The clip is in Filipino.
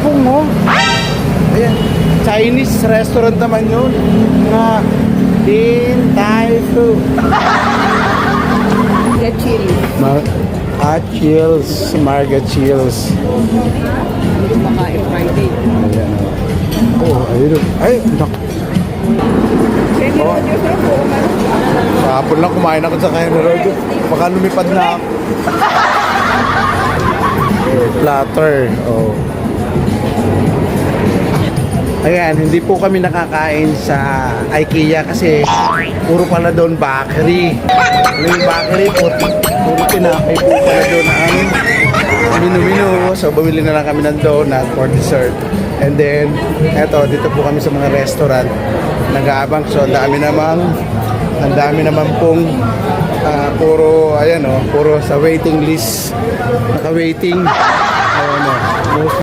kangkong, no? Ayan. Chinese restaurant naman yun. Na Din Tai Fu. The chili. Chills. Marga Chills. Baka Friday. Ayan. Oh, ayun. Ay, nak. Oh. Kahapon lang kumain ako sa Kaya Road. Baka lumipad na ako. Platter. Oh. Ayan, hindi po kami nakakain sa IKEA kasi puro pala doon bakery. Ano yung bakery? Puro tinapay po pala doon ang minu-minu. So, bumili na lang kami ng donut for dessert. And then, eto, dito po kami sa mga restaurant. Nag-aabang. So, ang dami naman pong puro, ayan o, puro sa waiting list. Naka-waiting.